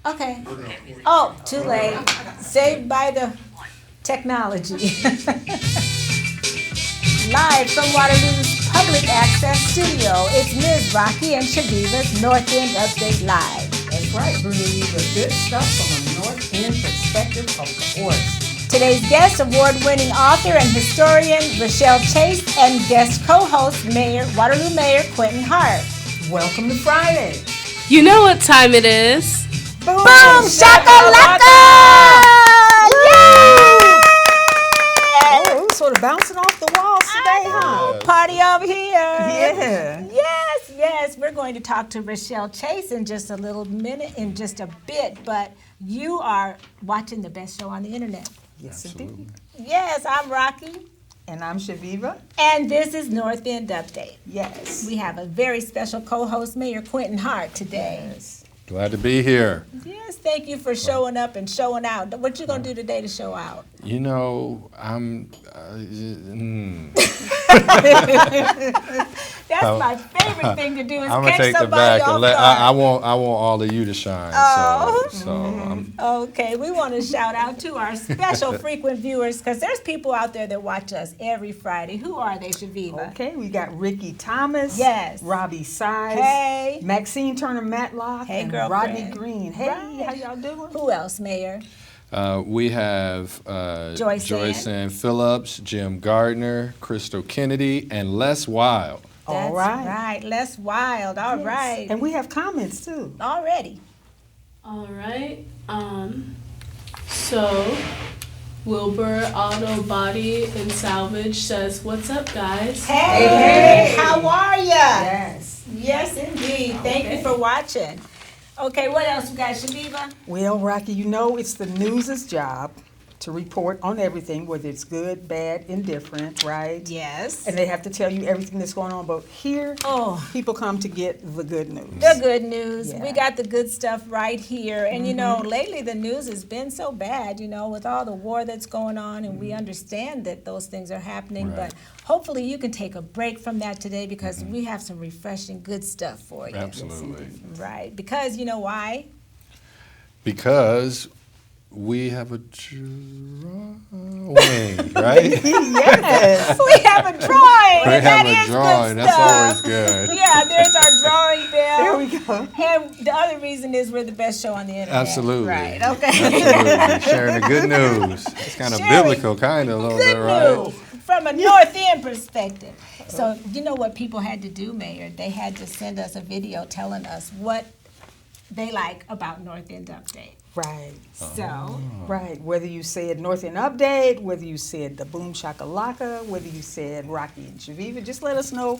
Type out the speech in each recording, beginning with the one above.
Okay. Oh, too late. Saved by the technology. Live from Waterloo's public access studio, it's Ms. Rocky and Shaviva's North End Update Live. That's right, bringing you the good stuff from a North End perspective, of course. Today's guest, award-winning author and historian Rachelle Chase, and guest co-host Waterloo Mayor Quentin Hart. Welcome to Friday. You know what time it is. Boom shakalaka! Yay! Oh, it was sort of bouncing off the walls today, huh? Party over here. Yeah. Yes. We're going to talk to Rachelle Chase in just a little minute, in just a bit, but you are watching the best show on the internet. Yes, indeed. Yes, I'm Rocky. And I'm Shaviva. And this is North End Update. Yes. We have a very special co-host, Mayor Quentin Hart, today. Yes. Glad to be here. Yes, thank you for showing up and showing out. What you gonna do today to show out? You know, That's my favorite thing to do is I'm gonna catch take the somebody back off and guard. I want all of you to shine. Oh. So Okay, we want to shout out to our special frequent viewers because there's people out there that watch us every Friday. Who are they, Shaviva? Okay, we got Ricky Thomas. Yes. Robbie Size. Hey. Maxine Turner Matlock. Hey, and girlfriend. Rodney Green. Hey, Right. how y'all doing? Who else, Mayor? we have Joyce Ann Phillips, Jim Gardner, Crystal Kennedy, and Les Wild. That's All right. right. Les Wild. All Yes. right. And we have comments too. Already. All right. So Wilbur Auto Body and Salvage says, "What's up, guys?" Hey, how are ya? Yes. Yes, indeed. Thank you for watching. Okay, what else we got, Shaviva? Well, Rocky, you know it's the news's job to report on everything, whether it's good, bad, indifferent, right? Yes. And they have to tell you everything that's going on. But here, people come to get the good news. The good news. Yeah. We got the good stuff right here. And you know, lately the news has been so bad, you know, with all the war that's going on, and we understand that those things are happening. Right. But hopefully you can take a break from that today because we have some refreshing good stuff for you. Absolutely. Right. Because you know why? Because we have a drawing, right? Yes. We have a drawing. We and have that a is drawing. good That's stuff. always good. Yeah, there's our drawing bell. There we go. And the other reason is we're the best show on the internet. Absolutely. Right, okay. Absolutely. Sharing the good news. It's kind of Sharing biblical, kind of a little Good bit, right? news from a North End perspective. So you know what people had to do, Mayor? They had to send us a video telling us what they like about North End Update. Right. So, Right. Whether you said North End Update, whether you said the Boom Shakalaka, whether you said Rocky and Shaviva, just let us know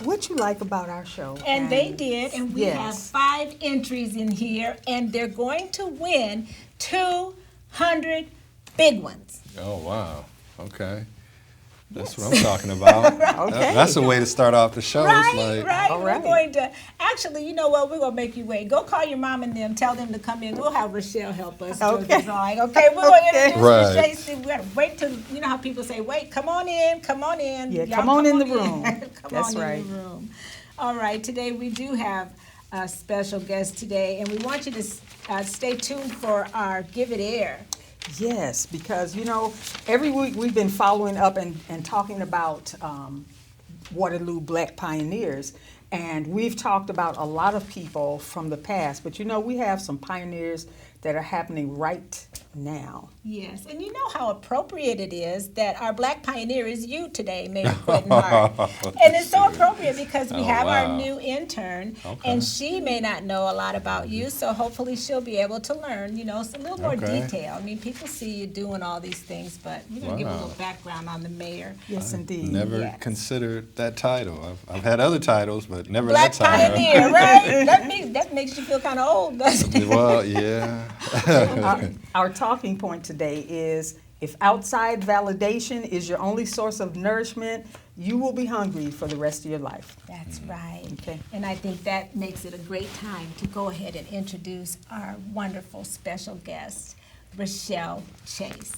what you like about our show. and they did, and we have Yes. 5 entries in here, and they're going to win 200 big ones. Oh, wow. Okay. That's what I'm talking about. Okay. That's a way to start off the show. Right, It's like, right. All We're right. going to, actually, you know what? We're going to make you wait. Go call your mom and them. Tell them to come in. We'll have Rachelle help us do Okay. the drawing. Okay, we're going to Okay. introduce Right. Rachelle. We got to wait till, you know how people say, wait, come on in, come on in. Yeah, Y'all come on in the room. Come That's on right. in the room. All right, today we do have a special guest today, and we want you to stay tuned for our Give It Air. Yes, because, you know, every week we've been following up and talking about Waterloo Black Pioneers. And we've talked about a lot of people from the past. But, you know, we have some pioneers that are happening right now. Yes, and you know how appropriate it is that our Black pioneer is you today, Mayor Quentin Hart. And it's so appropriate because we Oh, have our wow. new intern, Okay. and she may not know a lot about you, so hopefully she'll be able to learn, you know, a little more Okay. detail. I mean, people see you doing all these things, but you're going to give a Wow. little background on the mayor. Yes, indeed. never Yes. considered that title. I've had other titles, but never Black that title. pioneer, right? That makes you feel kind of old, doesn't it? Well, yeah. Our talking point today is if outside validation is your only source of nourishment, you will be hungry for the rest of your life. That's right. Okay. And I think that makes it a great time to go ahead and introduce our wonderful special guest, Rachelle Chase.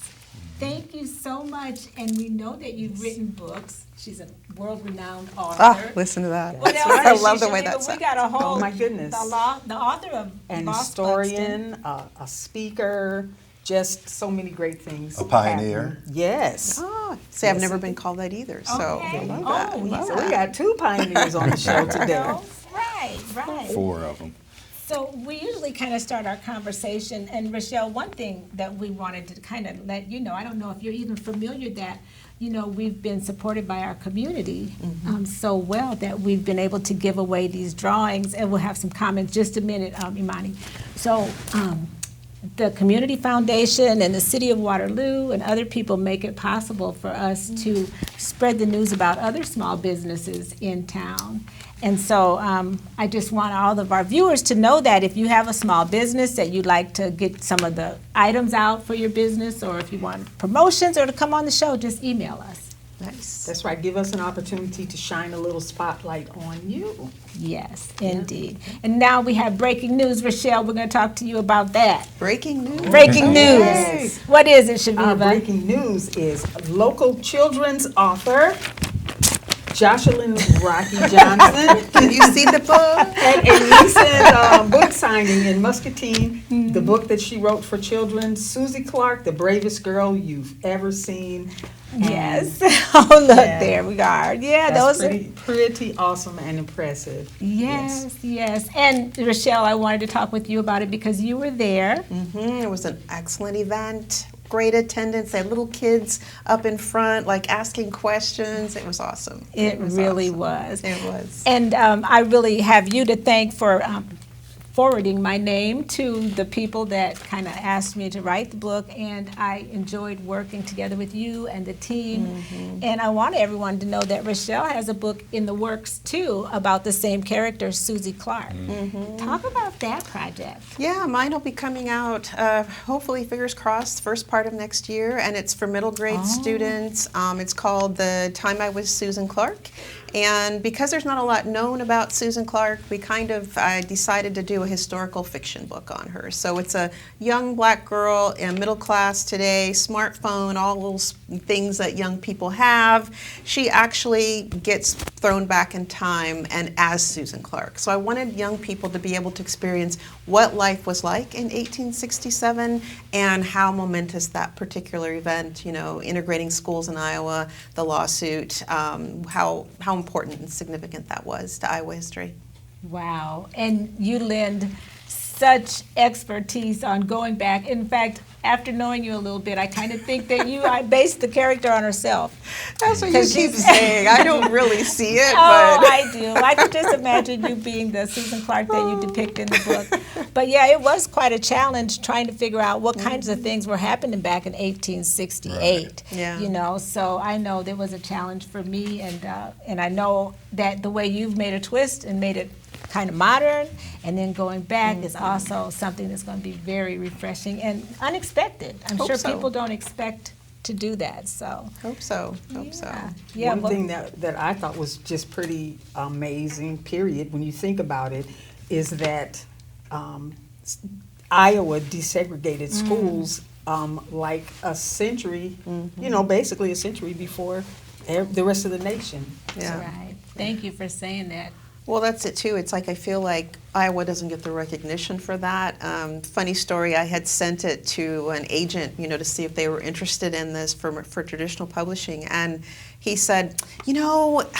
Thank you so much, and we know that you've written books. She's a world-renowned author. Ah, listen to that. What else I has she love the shown way you? that We sounds. got a whole. Oh, my goodness. The author of An Boss historian, a speaker, just so many great things. A pioneer. happening. Yes. Ah, see, I've Yes, never I been think- called that either, so Okay. I love Oh, that. yeah. Love So we that. got two pioneers on the show today. Right. 4 of them. So we usually kind of start our conversation, and Rachelle, one thing that we wanted to kind of let you know, I don't know if you're even familiar that, we've been supported by our community so well that we've been able to give away these drawings, and we'll have some comments just a minute, Imani. So the Community Foundation and the City of Waterloo and other people make it possible for us to spread the news about other small businesses in town. And so I just want all of our viewers to know that if you have a small business that you'd like to get some of the items out for your business, or if you want promotions or to come on the show, just email us. Nice. That's right. Give us an opportunity to shine a little spotlight on you. Yes, indeed. And now we have breaking news. Rachelle, we're going to talk to you about that. Breaking news. Breaking news. Yes. What is it, Our Shaviva? breaking news is local children's author Jocelyn Rocky Johnson Did you see the book? had a recent book signing in Muscatine. The book that she wrote for children, Susie Clark, The Bravest Girl You've Ever Seen. And Yes. Oh, look, Yeah. there we are. Yeah, That's those are. pretty awesome and impressive. Yes. And Rachelle, I wanted to talk with you about it because you were there. It was an excellent event. Great attendance. They had little kids up in front, like asking questions. It was awesome. It was really awesome. was. It was. And I really have you to thank for forwarding my name to the people that kind of asked me to write the book, and I enjoyed working together with you and the team. And I want everyone to know that Rachelle has a book in the works too about the same character, Susie Clark. Talk about that project. Yeah, mine will be coming out, hopefully, fingers crossed, first part of next year, and it's for middle grade students. It's called The Time I Was Susan Clark. And because there's not a lot known about Susan Clark, we I decided to do a historical fiction book on her. So it's a young black girl in middle class today, smartphone, all those things that young people have. She actually gets thrown back in time and as Susan Clark. So I wanted young people to be able to experience what life was like in 1867 and how momentous that particular event, integrating schools in Iowa, the lawsuit, how important and significant that was to Iowa history. Wow. And you lend such expertise on going back. In fact, after knowing you a little bit, I kind of think that I based the character on herself. That's what you 'Cause keep she's- saying. I don't really see it, Oh, but I do. I could just imagine you being the Susan Clark that you depict in the book. But yeah, it was quite a challenge trying to figure out what kinds of things were happening back in 1868. Right. Yeah. So I know there was a challenge for me, and I know that the way you've made a twist and made it kind of modern, and then going back is also something that's going to be very refreshing and unexpected. I'm Hope sure so. people don't expect to do that. So hope so. yeah. One well- thing that I thought was just pretty amazing, period, when you think about it, is that Iowa desegregated schools like a century, basically a century before the rest of the nation. Yeah. Right. Thank you for saying that. Well, that's it too. It's like I feel like Iowa doesn't get the recognition for that. Funny story, I had sent it to an agent, to see if they were interested in this for traditional publishing, and he said, I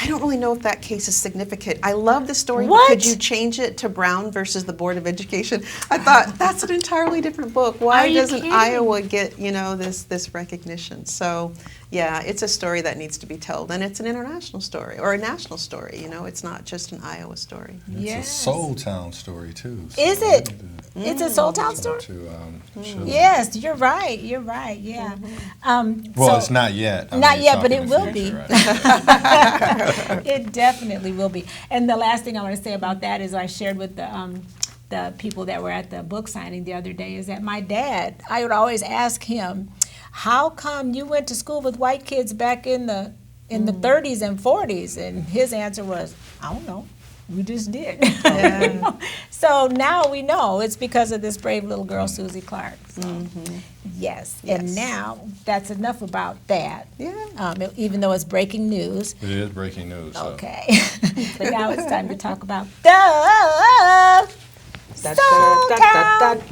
don't really know if that case is significant. I love the story, but What? could you change it to Brown versus the Board of Education? I thought, that's an entirely different book. Are Why you doesn't kidding? Iowa get, this recognition? So, yeah, it's a story that needs to be told, and it's an international story, or a national story, it's not just an Iowa story. It's Yes. a Soul Town story too. Is it? It's a Soul Town story? Children. Yes, you're right. You're right. Yeah. Well, So- it's not yet. I Not mean, yet, talk but in it the will future, be. right? It definitely will be. And the last thing I want to say about that is I shared with the people that were at the book signing the other day is that my dad, I would always ask him, how come you went to school with white kids back in the 30s and 40s? And his answer was, I don't know. we just did. You know? So now we know it's because of this brave little girl, Susie Clark. So, yes. And now that's enough about that. Yeah. Even though it's breaking news. It is breaking news. So. Okay. But now it's time to talk about the Soul Town.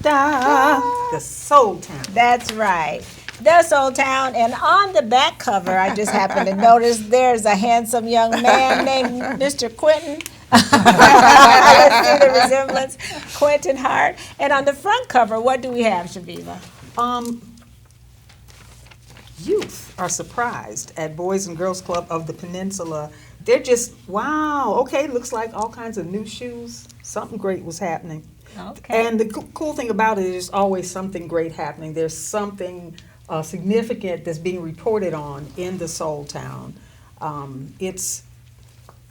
The Soul Town. That's right. The Soul Town. And on the back cover, I just happened to notice there's a handsome young man named Mr. Quentin. I see the resemblance. Quentin Hart. And on the front cover, what do we have, Shaviva? Youth are surprised at Boys and Girls Club of the Peninsula. They're just, wow, okay, looks like all kinds of new shoes. Something great was happening. Okay. And the cool thing about it is there's always something great happening. There's something significant that's being reported on in the Soul Town. Its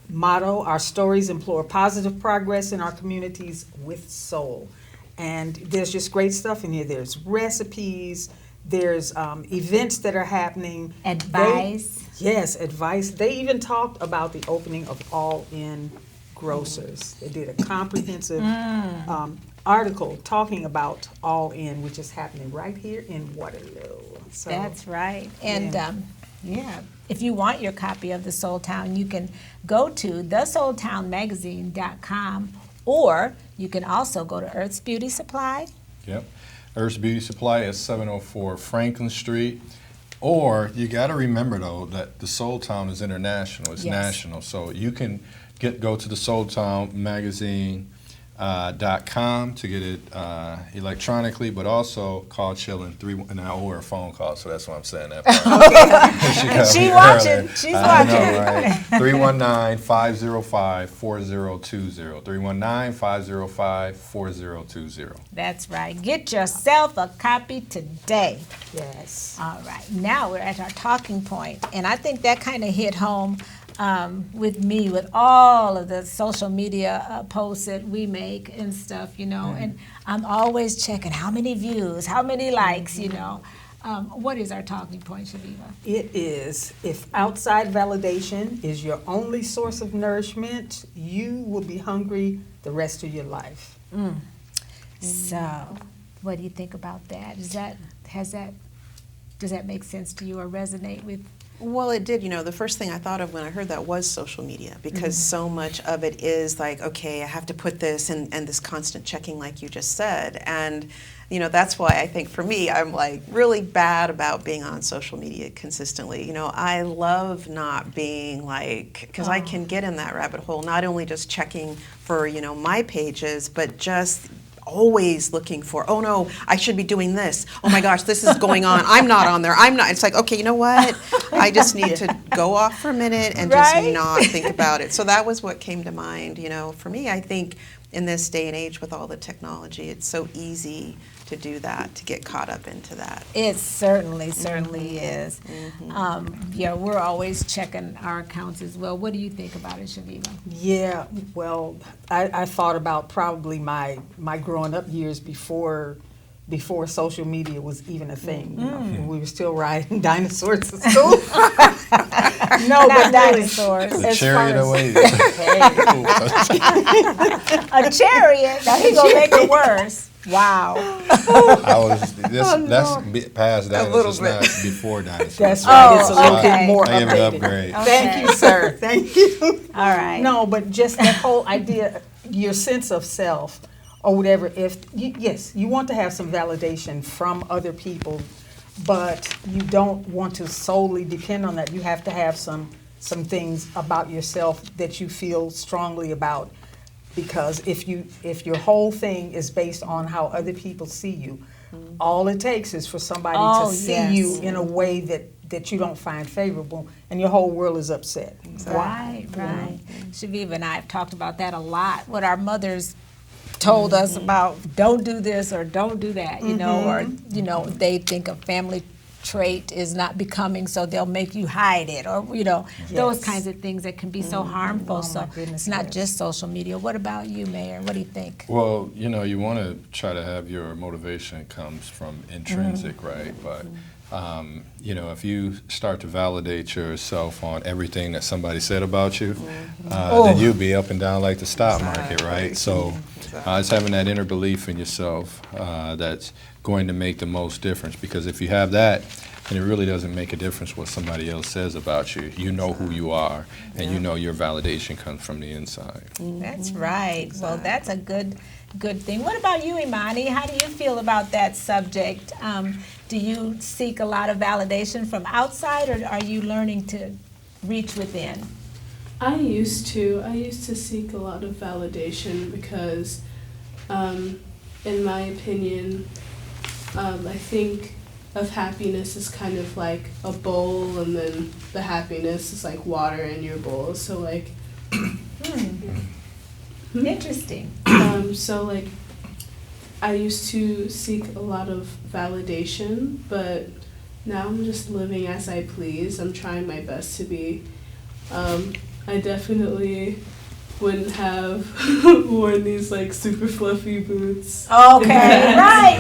motto, our stories implore positive progress in our communities with soul. And there's just great stuff in here. There's recipes, there's events that are happening. Advice. Yes, advice. They even talked about the opening of All-In Grocers. They did a comprehensive article talking about All-In, which is happening right here in Waterloo. So, That's right. And if you want your copy of The Soul Town, you can go to thesoultownmagazine.com, or you can also go to Earth's Beauty Supply. Yep. Earth's Beauty Supply is 704 Franklin Street. Or you got to remember, though, that the Soul Town is international. It's national. So you can go to the Soul Town Magazine .com to get it electronically, but also call Chillin' and I owe her a phone call, so that's why I'm saying that part. She's watching. She's watching. I know, right? 319-505-4020. 319-505-4020. That's right. Get yourself a copy today. yes. All right. Now we're at our talking point, and I think that kind of hit home with me, with all of the social media posts that we make and stuff, you know, and I'm always checking how many views, how many likes, you know. What is our talking point, Shaviva? It is, if outside validation is your only source of nourishment, you will be hungry the rest of your life. So, what do you think about that? Does that make sense to you or resonate with? Well, it did. You know, the first thing I thought of when I heard that was social media, because so much of it is like, okay, I have to put this and this constant checking, like you just said. And, you know, that's why I think for me, I'm like really bad about being on social media consistently. You know, I love not being like, because I can get in that rabbit hole, not only just checking for, you know, my pages, but just always looking for, oh no, I should be doing this. Oh my gosh, this is going on. I'm not on there. I'm not. It's like, okay, you know what? I just need to go off for a minute and just not think about it. So that was what came to mind. You know, for me, I think in this day and age with all the technology, it's so easy to do that, to get caught up into that. It certainly is. Yeah, we're always checking our accounts as well. What do you think about it, Shaviva? Yeah, well, I thought about probably my growing up years before social media was even a thing. You know, we were still riding dinosaurs to school. No, Not but really, dinosaurs. The as chariot far away. A chariot? Now he's going to make it worse. Wow. That's past dinosaurs, not before dinosaurs. That's right. It's a little okay. bit more I give an updated. upgrade. Thank you, sir. Thank you. All right. No, but just that whole idea, your sense of self or whatever, yes, you want to have some validation from other people, but you don't want to solely depend on that. You have to have some things about yourself that you feel strongly about, because if your whole thing is based on how other people see you, all it takes is for somebody to see you in a way that you don't find favorable, and your whole world is upset. Right. Shaviva and I have talked about that a lot. What our mothers told us about, don't do this or don't do that, you know, or, you know, they think a family trait is not becoming, so they'll make you hide it, or, you know, those kinds of things that can be so harmful. So it's not just social media. What about you, Mayor? What do you think? Well, you know, you want to try to have your motivation comes from intrinsic, right? But You know, if you start to validate yourself on everything that somebody said about you, then you'll be up and down like the stock market, right? So it's having that inner belief in yourself that's going to make the most difference, because if you have that, then it really doesn't make a difference what somebody else says about you. You know who you are, and you know your validation comes from the inside. That's right. Well, that's a good thing. What about you, Imani? How do you feel about that subject? Do you seek a lot of validation from outside, or are you learning to reach within? I used to seek a lot of validation because, in my opinion, I think of happiness as kind of like a bowl, and then the happiness is like water in your bowl. So like, Interesting. so like, I used to seek a lot of validation, but now I'm just living as I please. I'm trying my best to be. I definitely wouldn't have worn these like super fluffy boots. Okay, right.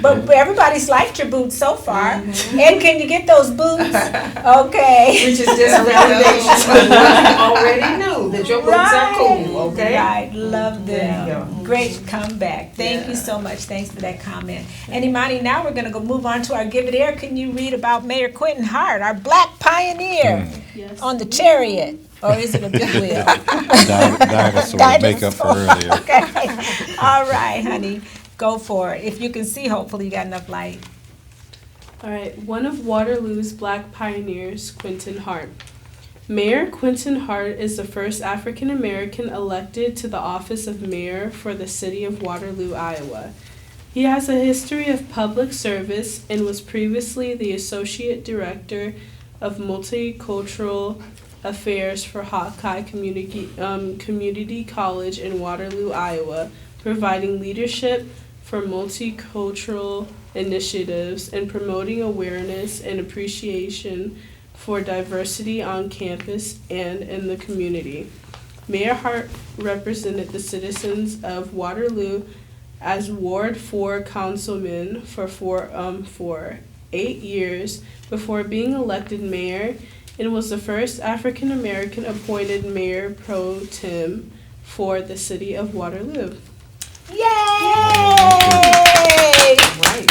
But everybody's liked your boots so far. And can you get those boots? Okay. Which is just validation. You already know that your boots are cool, okay? Right, love There you them. go. Great comeback. Thank you so much. Thanks for that comment. And Imani, now we're going to go move on to our Give It Air. Can you read about Mayor Quentin Hart, our black pioneer Yes. on the chariot? Or is it a big wheel? Dinosaur, make up for earlier. Okay. All right, honey. Go for it. If you can see, hopefully you got enough light. All right, one of Waterloo's black pioneers, Quentin Hart. Mayor Quentin Hart is the first African American elected to the office of mayor for the city of Waterloo, Iowa. He has a history of public service and was previously the associate director of multicultural affairs for Hawkeye Community College in Waterloo, Iowa, providing leadership for multicultural initiatives and promoting awareness and appreciation for diversity on campus and in the community. Mayor Hart represented the citizens of Waterloo as Ward 4 councilman for 8 years before being elected mayor, and was the first African American appointed mayor pro tem for the city of Waterloo. Yay! Right.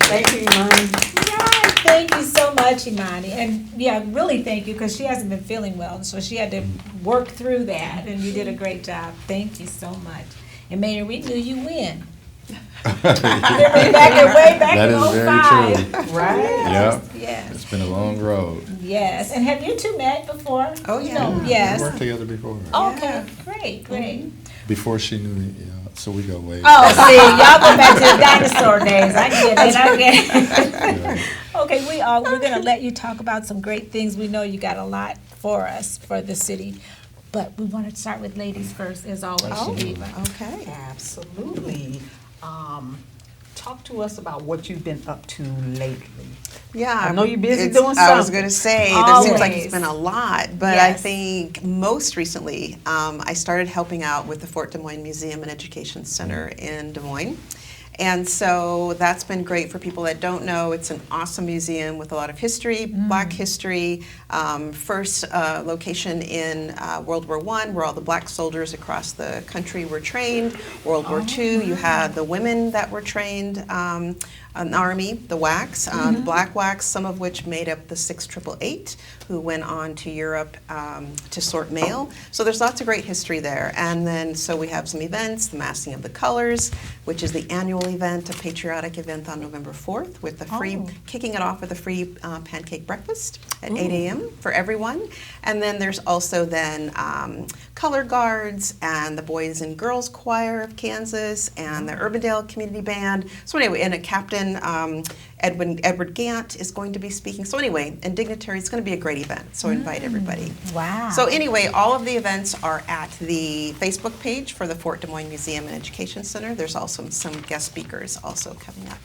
Thank you, Imani. Right. Thank you so much, Imani. And yeah, really thank you, because she hasn't been feeling well, so she had to work through that, and you did a great job. Thank you so much. And Mayor, we knew you win. Way back That in is very 05. true. Right. Yep. Yes. It's been a long road. Yes. And have you two met before? Oh, yeah. No. Yes. We worked together before. Okay. Great. Before she knew me, yeah. So we go way. Oh, see, y'all go back to the dinosaur days. I get it. Yeah. Okay, we're gonna let you talk about some great things. We know you got a lot for us for the city, but we want to start with ladies first, as always, Shaniva. Okay. Absolutely. Talk to us about what you've been up to lately. Yeah, I know you're busy it's- doing I was something. going to say, there seems like Always. it's been a lot, but I Yes. think most recently, I started helping out with the Fort Des Moines Museum and Education Center in Des Moines. And so that's been great for people that don't know. It's an awesome museum with a lot of history, black history. First location in World War I, where all the black soldiers across the country were trained. World War II, you had the women that were trained, an army, the WACs, black WACs, some of which made up the 6888, who went on to Europe to sort mail. So there's lots of great history there. And then, so we have some events, the Massing of the Colors, which is the annual event, a patriotic event on November 4th, with the free, kicking it off with a free pancake breakfast at 8 a.m. for everyone. And then there's also then color guards and the Boys and Girls Choir of Kansas and the Urbandale Community Band. So anyway, and a captain, Edward Gant is going to be speaking. So anyway, and dignitary, it's going to be a great event. So invite everybody. Wow. So anyway, all of the events are at the Facebook page for the Fort Des Moines Museum and Education Center. There's also some guest speakers also coming up.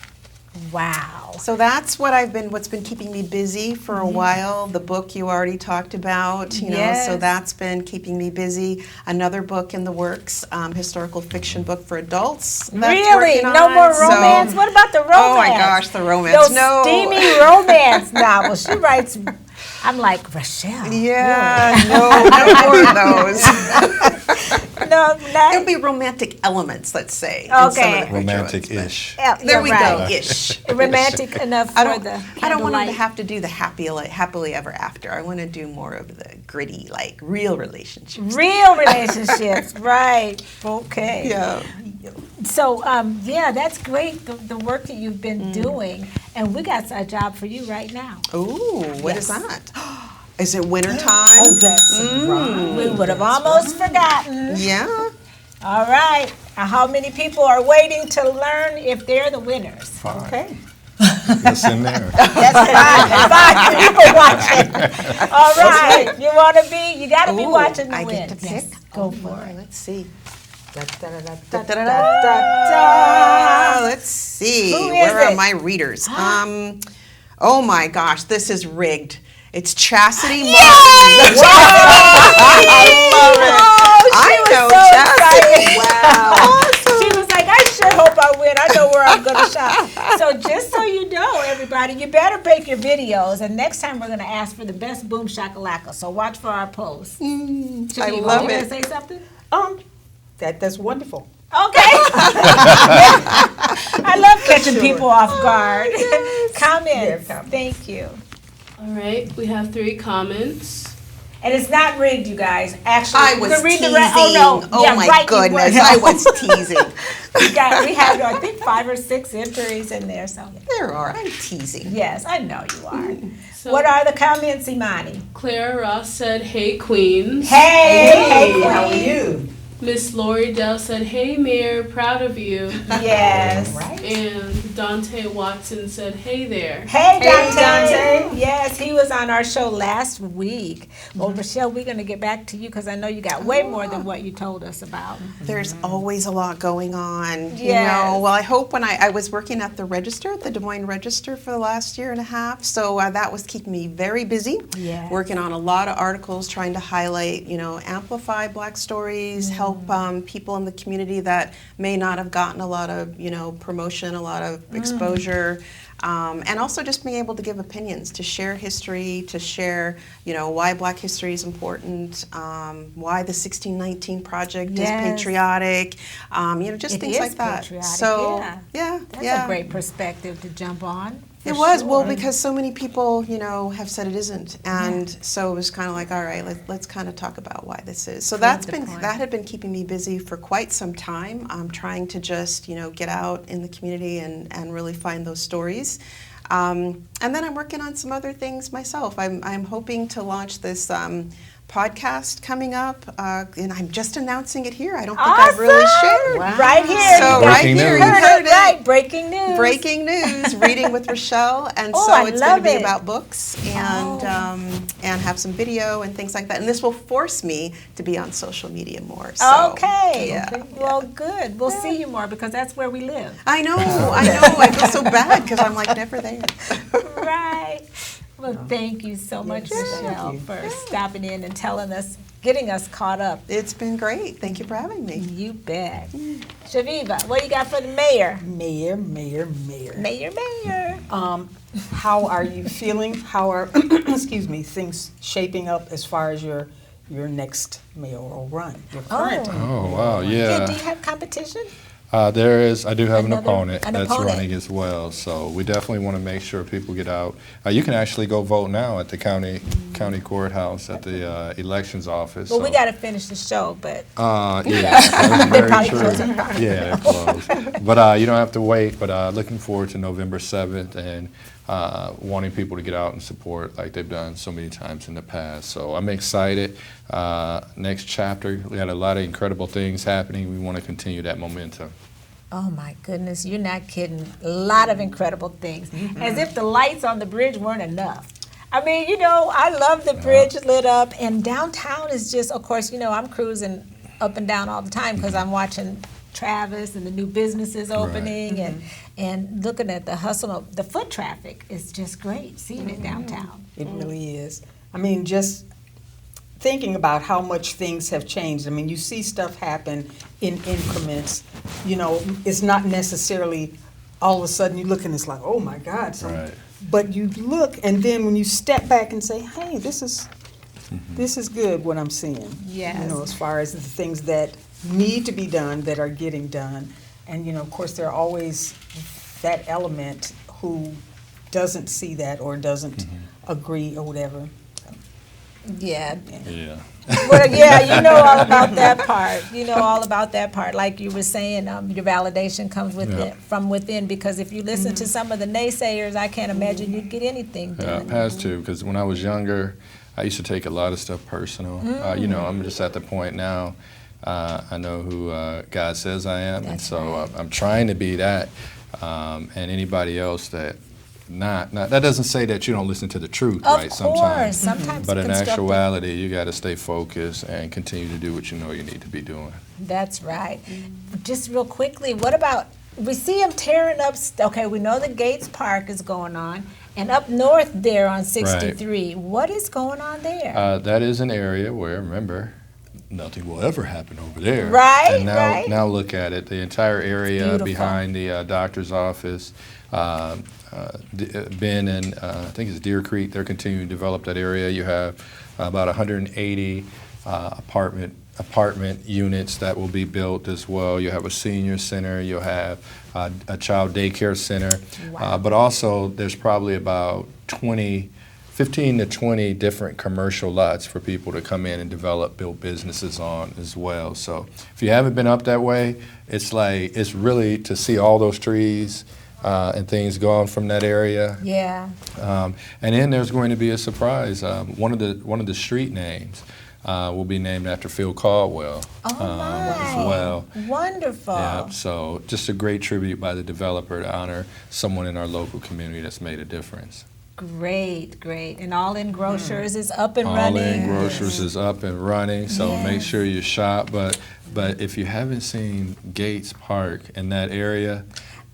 Wow. So that's what's been keeping me busy for a while. The book you already talked about, you know, Yes. so that's been keeping me busy. Another book in the works, historical fiction book for adults. That's Really? working No on. more So- romance? What about the romance? Oh my gosh, the romance. Those No. steamy romance novels. She writes, I'm like, Rachelle. Yeah, no more of those. No, There'll not. be romantic elements, let's say. in Okay. some of the fiction ones, Romantic-ish. Yeah, but- There we you're go, right. ish. Romantic enough for I don't the want them to candlelight. have to do the happily ever after. I want to do more of the gritty, like real relationships. Real relationships, right? Okay. Yeah. So, yeah, that's great. The work that you've been doing, and we got a job for you right now. Ooh, what is Yes. that? Is it winter time? Oh, that's right. We would have almost forgotten. Yeah. All right. How many people are waiting to learn if they're the winners? Okay. That's in there. That's five people watching. All right. You want to be? You got to be Ooh, watching the I win. get to pick. Yes, go for it. Let's see. Da-da-da-da-da-da. Let's see. Who is Where it? are my readers? Oh my gosh, this is rigged. It's Chastity Martin. I love it. I know Chastity. Wow. She was like, I sure hope I win. I know where I'm going to shop. So just so you know, everybody, you better make your videos. And next time we're going to ask for the best boom shakalaka. So watch for our posts. I Shaniva, love you gonna it. say something? That's wonderful. Okay. I love catching people off guard. Comments. comments. Thank you. All right, we have 3 comments. And it's not rigged, you guys. Actually, I you was can read teasing. the rest. Oh no! Oh Yeah, my right, you goodness, were. I was teasing. We had, I think, 5 or 6 entries in there. So There are. I'm teasing. yes, I know you are. So What are the comments, Imani? Clara Ross said, "Hey Queens." Hey, How are Queen. you? Miss Lori Dell said, "Hey Mayor, proud of you." Yes. And Dante Watson said, "Hey there." Hey, Dante. Dante. Yes, he was on our show last week. Well, Rachelle, we're going to get back to you because I know you got way more than what you told us about. There's always a lot going on. You Yes. know, well, I hope when I was working at the Register, the Des Moines Register, for the last year and a half, so that was keeping me very busy. Yes. Working on a lot of articles, trying to highlight, you know, amplify Black stories, help people in the community that may not have gotten a lot of, you know, promotion, a lot of exposure. And also just being able to give opinions, to share history, to share, you know, why Black history is important, why the 1619 Project Yes. is patriotic, you know, just It things is like that. patriotic, So, yeah. yeah, That's a great perspective to jump on. It was, well, because so many people, you know, have said it isn't. And so it was kind of like, all right, let's kind of talk about why this is. So Prove the point. that had been keeping me busy for quite some time. I'm trying to just, you know, get out in the community and really find those stories. And then I'm working on some other things myself. I'm hoping to launch this podcast coming up, and I'm just announcing it here. I don't think I've really shared. Wow. Right here. So you right guys here, heard you it, heard it. right. Breaking news. Breaking news, reading with Rachelle, and Oh, so I it's going to love be it. about books and have some video and things like that. And this will force me to be on social media more. So, Okay. Yeah. Well, good. We'll see you more because that's where we live. I know. I feel so bad because I'm like never there. Right. Well, thank you so much, Rachelle, you. for stopping in and telling us, getting us caught up. It's been great. Thank you for having me. You bet. Shaviva, what you got for the mayor? Mayor. Mayor. How are you feeling? How are excuse me, things shaping up as far as your next mayoral run? Your current. Oh, wow, Yeah, do yeah. you have competition? I do have an Another- opponent an that's opponent. running as well. So we definitely want to make sure people get out. You can actually go vote now at the county courthouse at the elections office. Well, so. we got to finish the show, but Yeah, that's very probably true. close it early. Yeah, they're closed. But you don't have to wait. But looking forward to November 7th and wanting people to get out and support like they've done so many times in the past. So I'm excited. Next chapter, we had a lot of incredible things happening. We want to continue that momentum. oh my goodness, you're not kidding. A lot of incredible things. As if the lights on the bridge weren't enough. I mean, you know, I love the bridge lit up, and downtown is just, of course, you know, I'm cruising up and down all the time because I'm watching Travis and the new businesses opening and looking at the hustle of the foot traffic is just great, seeing it downtown. It really is. I mean, just thinking about how much things have changed. I mean, you see stuff happen in increments. You know, it's not necessarily all of a sudden you look and it's like, oh my God. So, Right. but you look, and then when you step back and say, hey, this is good what I'm seeing. Yes. You know, as far as the things that need to be done that are getting done. And, you know, of course, there are always that element who doesn't see that or doesn't agree or whatever. Yeah. Yeah. Well, yeah, you know all about that part. You know all about that part. Like you were saying, your validation comes from within, because if you listen to some of the naysayers, I can't imagine you'd get anything Yeah, done. it has to, because when I was younger, I used to take a lot of stuff personal. You know, I'm just at the point now, I know who God says I am, and That's so right. I'm trying to be that, and anybody else that not. That doesn't say that you don't listen to the truth, Of right, course, sometimes. sometimes But in constructive. actuality, you got to stay focused and continue to do what you know you need to be doing. That's right. Just real quickly, what about, we see them tearing up, okay, we know the Gates Park is going on, and up north there on 63, what is going on there? That is an area where, remember, nothing will ever happen over there. Right, And now, right. now look at it. The entire area beautiful. behind the doctor's office, Ben and I think it's Deer Creek, they're continuing to develop that area. You have about 180 apartment units that will be built as well. You have a senior center. You'll have a child daycare center. Wow. But also, there's probably about 15 to 20 different commercial lots for people to come in and build businesses on as well. So if you haven't been up that way, it's really to see all those trees and things gone from that area. Yeah. And then there's going to be a surprise. One of the street names will be named after Phil Caldwell Oh my. as well. Wonderful. Yeah, so just a great tribute by the developer to honor someone in our local community that's made a difference. Great, great. And All In Grocers is up and All running. In Grocers is up and running, so make Yes. sure you shop. But if you haven't seen Gates Park in that area,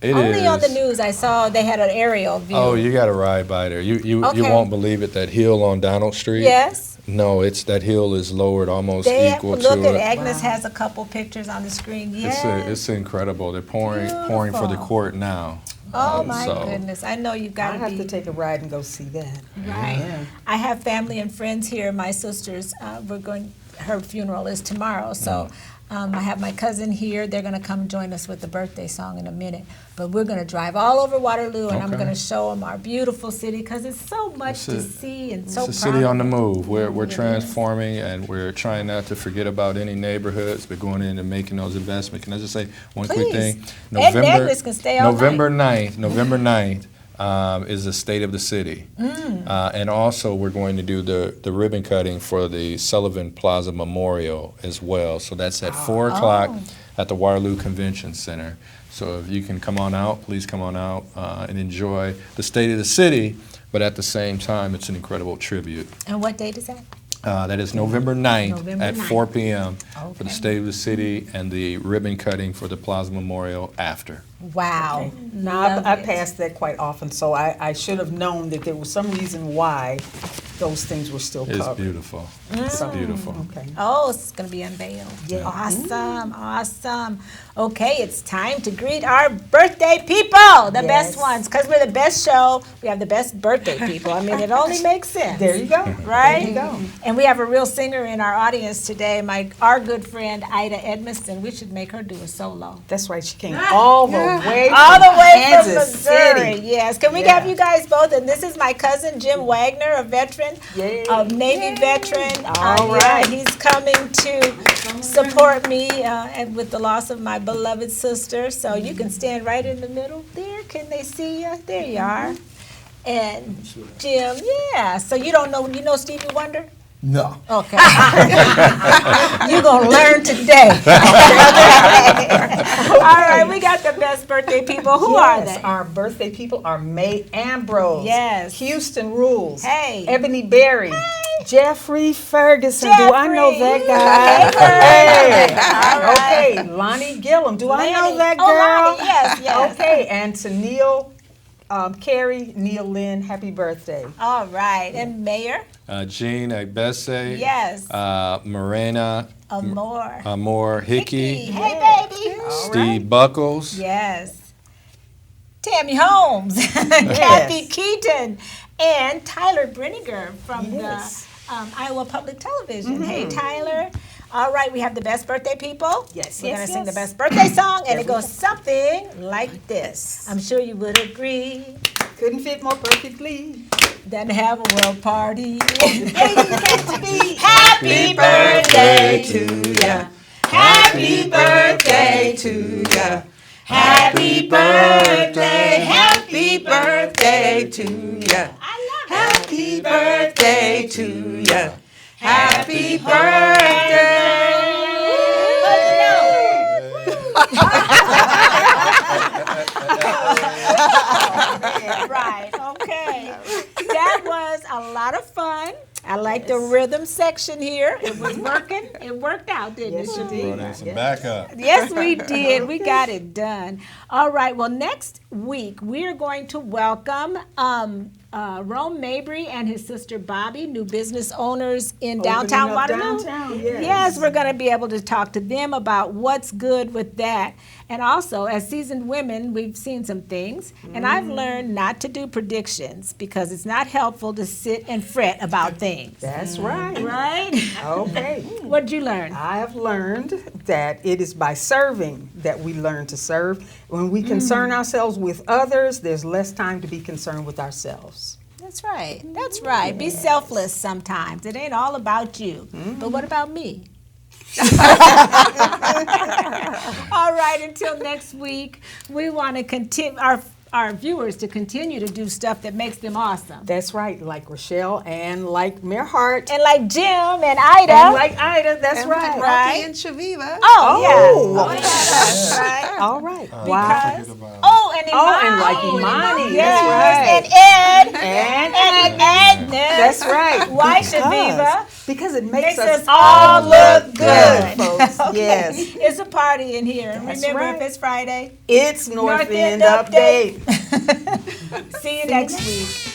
it is. Only on the news I saw they had an aerial view. Oh, you got to ride by there. You Okay. won't believe it. That hill on Donald Street. Yes. No, that hill is lowered almost They equal look to at it. Agnes has a couple pictures on the screen. Yes. It's incredible. They're pouring for the Beautiful. court now. Oh my So- goodness! I know you've got I to have be to take a ride and go see that. right. Yeah. I have family and friends here. My sister's her funeral is tomorrow, so I have my cousin here. They're going to come join us with the birthday song in a minute. But we're going to drive all over Waterloo, and I'm Okay. going to show them our beautiful city, because it's so much to see and so It's a city on the proud of it. move. We're It is. transforming, and we're trying not to forget about any neighborhoods. We're going in and making those investments. Can I just say one quick Please. thing? Ed and Agnes can stay all November 9th is the State of the City. And also, we're going to do the ribbon cutting for the Sullivan Plaza Memorial as well. So that's at 4 o'clock at the Waterloo Convention Center. So if you can come on out, please come on out and enjoy the State of the City. But at the same time, it's an incredible tribute. And what date is that? That is November 9th November at 9th. 4 p.m. for the Okay. State of the City and the ribbon cutting for the Plaza Memorial after. Wow. No, Love I it. pass that quite often, so I should have known that there was some reason why those things were still It's covered. beautiful. It's beautiful. Okay. Oh, it's going to be unveiled. Yeah. Awesome, awesome. Okay, it's time to greet our birthday people, the Yes. best ones, because we're the best show. We have the best birthday people. I mean, it only makes sense. There you go. Right? There you go. And we have a real singer in our audience today, our good friend Ida Edmiston. We should make her do a solo. That's right. She came all the way All from the way Kansas from Missouri. City. Yes. Can we Yeah. have you guys both? And this is my cousin Jim Wagner, a veteran, Yay. a Navy veteran. All Yeah, right. he's coming to support me and with the loss of my beloved sister. So you can stand right in the middle there. Can they see you? There you are. And Jim, yeah. So you know Stevie Wonder? No. Okay. You're going to learn today. All right, we got the best birthday people. Who are Yes, they? our birthday people are May Ambrose. Yes. Houston Rules. Hey. Ebony Berry. Jeffrey Ferguson. Do I know that guy? Hey. Okay. Lonnie Gillum. Do I know that girl? Oh, Lonnie. Yes. Okay. And to Neil, Carrie, Neil Lynn, happy birthday. All right. And Mayor? Jean Agbese. Yes. Morena. Amor Hickey. Hey, baby. Steve Buckles. Yes. Tammy Holmes. Kathy Keaton. And Tyler Brenninger from the Iowa Public Television. Hey, Tyler. All right, we have the best birthday people. Yes, We're yes, going to sing the yes. best birthday song, and it goes something like this. I'm sure you would agree. Couldn't fit more perfectly. Than have a world party. Happy birthday to ya. Happy birthday to ya. Happy birthday. Happy birthday to ya. Happy birthday to ya. Happy birthday. Right, okay. That was a lot of fun. I like the rhythm section here. It was working. It worked out, didn't it, Shavine? Brought in some backup. Yes, we did. We got it done. All right. Well, next week we are going to welcome Rome Mabry and his sister Bobby, new business owners in downtown Waterloo. Yes, we're going to be able to talk to them about what's good with that. And also, as seasoned women, we've seen some things, and I've learned not to do predictions because it's not helpful to sit and fret about things. That's right. Right? Okay. What'd you learn? I have learned that it is by serving that we learn to serve. When we concern ourselves with others, there's less time to be concerned with ourselves. That's right. That's right. Be selfless sometimes. It ain't all about you. But what about me? All right, until next week, we want to continue our viewers to continue to do stuff that makes them awesome. That's right, like Rachelle and like Mayor Hart. And like Jim and Ida. And like Ida, that's right. Rocky and Shaviva. Oh, yeah. That's Right. All right. Because, Forget about it. and and like Imani. Yes, That's right. and Ed. And Agnes. That's right. Why Shaviva? Because it Makes makes us us all look good. folks. Okay. Yes. It's a party in here. And That's remember, right. if it's Friday, It's North North End End Update. See you next week.